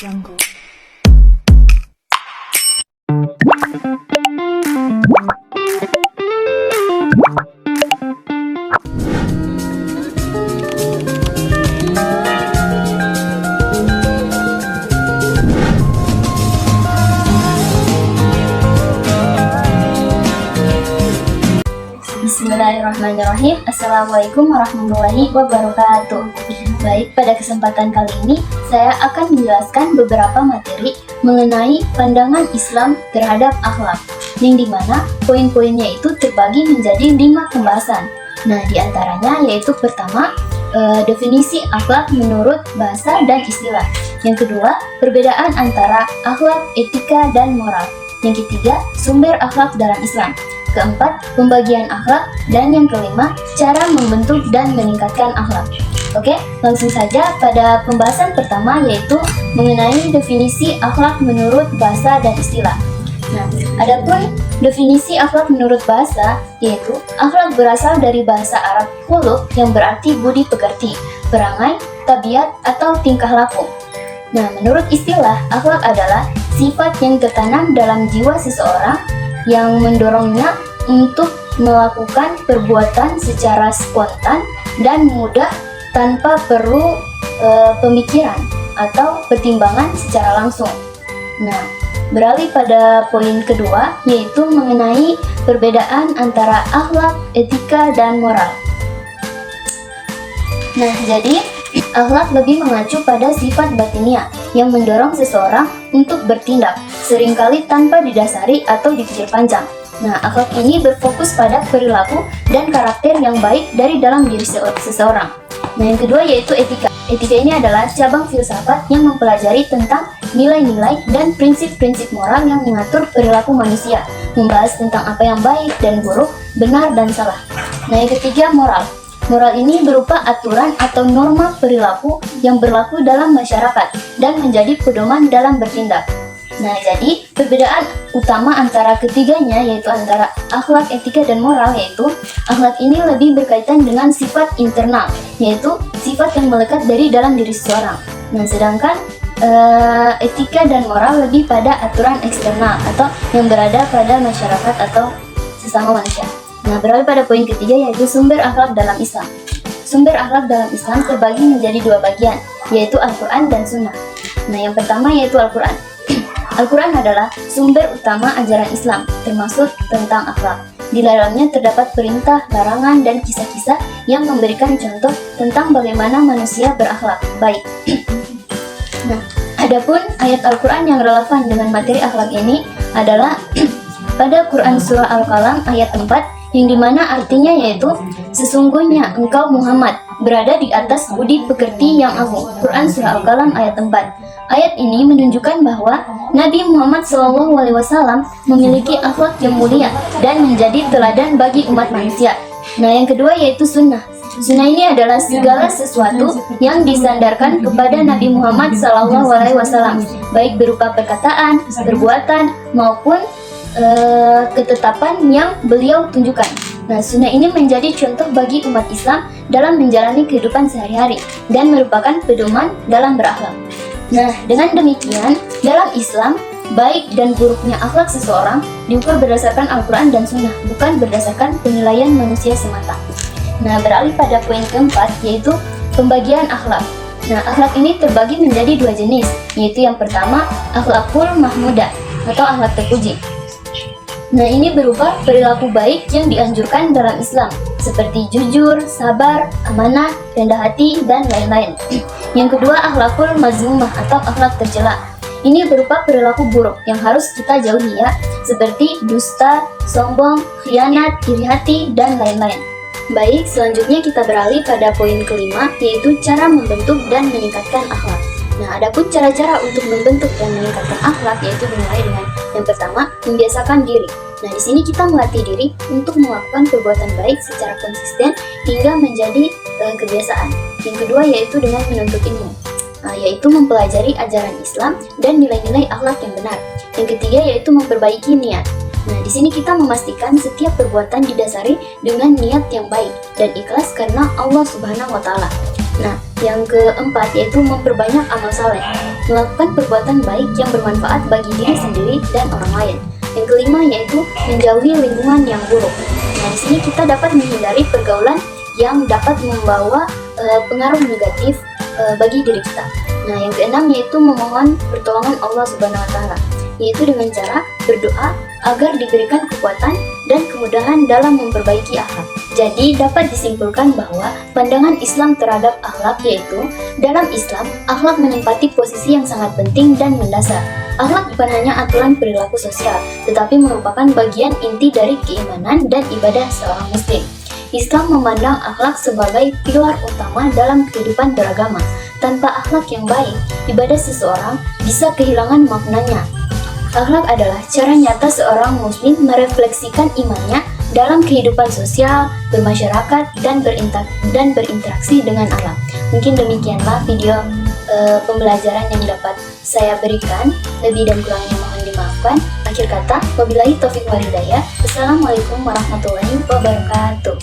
Jungle. Bismillahirrahmanirrahim. Assalamualaikum warahmatullahi wabarakatuh. Baik, pada kesempatan kali ini saya akan menjelaskan beberapa materi mengenai pandangan Islam terhadap akhlak, yang dimana poin-poinnya itu terbagi menjadi 5 pembahasan. Nah, diantaranya yaitu pertama, definisi akhlak menurut bahasa dan istilah. Yang kedua, perbedaan antara akhlak, etika, dan moral. Yang ketiga, sumber akhlak dalam Islam. Keempat, pembagian akhlak. Dan yang kelima, cara membentuk dan meningkatkan akhlak. Oke, langsung saja pada pembahasan pertama, yaitu mengenai definisi akhlak menurut bahasa dan istilah. Nah, adapun definisi akhlak menurut bahasa, yaitu akhlak berasal dari bahasa Arab khuluq yang berarti budi pekerti, perangai, tabiat, atau tingkah laku. Nah, menurut istilah, akhlak adalah sifat yang tertanam dalam jiwa seseorang yang mendorongnya untuk melakukan perbuatan secara spontan dan mudah tanpa perlu pemikiran atau pertimbangan secara langsung. Nah, beralih pada poin kedua, yaitu mengenai perbedaan antara akhlak, etika, dan moral. Nah, jadi akhlak lebih mengacu pada sifat batiniah yang mendorong seseorang untuk bertindak, seringkali tanpa didasari atau dipikir panjang. Nah, akhlak ini berfokus pada perilaku dan karakter yang baik dari dalam diri seseorang. Nah, yang kedua yaitu etika. Etika ini adalah cabang filsafat yang mempelajari tentang nilai-nilai dan prinsip-prinsip moral yang mengatur perilaku manusia, membahas tentang apa yang baik dan buruk, benar dan salah. Nah, yang ketiga moral. Moral ini berupa aturan atau norma perilaku yang berlaku dalam masyarakat dan menjadi pedoman dalam bertindak. Nah, jadi perbedaan utama antara ketiganya, yaitu antara akhlak, etika, dan moral, yaitu akhlak ini lebih berkaitan dengan sifat internal, yaitu sifat yang melekat dari dalam diri seseorang. Nah, sedangkan etika dan moral lebih pada aturan eksternal atau yang berada pada masyarakat atau sesama manusia. Nah, beralih pada poin ketiga, yaitu sumber akhlak dalam Islam. Sumber akhlak dalam Islam terbagi menjadi 2 bagian, yaitu Al-Quran dan Sunnah. Nah, yang pertama yaitu Al-Quran. Al-Quran adalah sumber utama ajaran Islam, termasuk tentang akhlak. Di dalamnya terdapat perintah, larangan, dan kisah-kisah yang memberikan contoh tentang bagaimana manusia berakhlak baik. Nah, adapun ayat Al-Quran yang relevan dengan materi akhlak ini adalah pada Quran Surah Al-Qalam ayat 4, yang dimana artinya yaitu, sesungguhnya engkau Muhammad berada di atas budi pekerti yang agung. Quran Surah Al-Qalam ayat 4. Ayat ini menunjukkan bahwa Nabi Muhammad SAW memiliki akhlak yang mulia dan menjadi teladan bagi umat manusia. Nah, yang kedua yaitu sunnah. Sunnah ini adalah segala sesuatu yang disandarkan kepada Nabi Muhammad SAW, baik berupa perkataan, perbuatan, maupun ketetapan yang beliau tunjukkan. Nah, sunnah ini menjadi contoh bagi umat Islam dalam menjalani kehidupan sehari-hari dan merupakan pedoman dalam berakhlak. Nah, dengan demikian, dalam Islam, baik dan buruknya akhlak seseorang diukur berdasarkan Al-Quran dan Sunnah, bukan berdasarkan penilaian manusia semata. Nah, beralih pada poin keempat, yaitu pembagian akhlak. Nah, akhlak ini terbagi menjadi 2 jenis, yaitu yang pertama, akhlakul mahmudah atau akhlak terpuji. Nah, ini berupa perilaku baik yang dianjurkan dalam Islam, seperti jujur, sabar, amanah, rendah hati, dan lain-lain. Yang kedua, akhlakul mazmumah atau akhlak tercela. Ini berupa perilaku buruk yang harus kita jauhi ya, seperti dusta, sombong, khianat, iri hati, dan lain-lain. Baik, selanjutnya kita beralih pada poin kelima, yaitu cara membentuk dan meningkatkan akhlak. Nah, adapun cara-cara untuk membentuk dan meningkatkan akhlak yaitu dimulai dengan yang pertama, membiasakan diri. Nah, di sini kita melatih diri untuk melakukan perbuatan baik secara konsisten hingga menjadi kebiasaan. Yang kedua yaitu dengan menuntut ilmu, yaitu mempelajari ajaran Islam dan nilai-nilai akhlak yang benar. Yang ketiga yaitu memperbaiki niat. Nah, di sini kita memastikan setiap perbuatan didasari dengan niat yang baik dan ikhlas karena Allah Subhanahu wa Ta'ala. Nah, Yang keempat yaitu memperbanyak amal saleh, melakukan perbuatan baik yang bermanfaat bagi diri sendiri dan orang lain. Yang kelima yaitu menjauhi lingkungan yang buruk. Nah, di sini kita dapat menghindari pergaulan yang dapat membawa pengaruh negatif bagi diri kita. Nah, yang keenam yaitu memohon pertolongan Allah Subhanahu wa taala, yaitu dengan cara berdoa agar diberikan kekuatan dan kemudahan dalam memperbaiki akhlak. Jadi dapat disimpulkan bahwa pandangan Islam terhadap akhlak yaitu dalam Islam, akhlak menempati posisi yang sangat penting dan mendasar. Akhlak bukan hanya aturan perilaku sosial, tetapi merupakan bagian inti dari keimanan dan ibadah seorang muslim. Islam memandang akhlak sebagai pilar utama dalam kehidupan beragama. Tanpa akhlak yang baik, ibadah seseorang bisa kehilangan maknanya. Akhlak adalah cara nyata seorang muslim merefleksikan imannya dalam kehidupan sosial, bermasyarakat, dan berinteraksi dengan alam. Mungkin demikianlah video pembelajaran yang dapat saya berikan. Lebih dan kurangnya mohon dimaafkan. Akhir kata, wabillahi taufiq wal hidayah. Wassalamualaikum warahmatullahi wabarakatuh.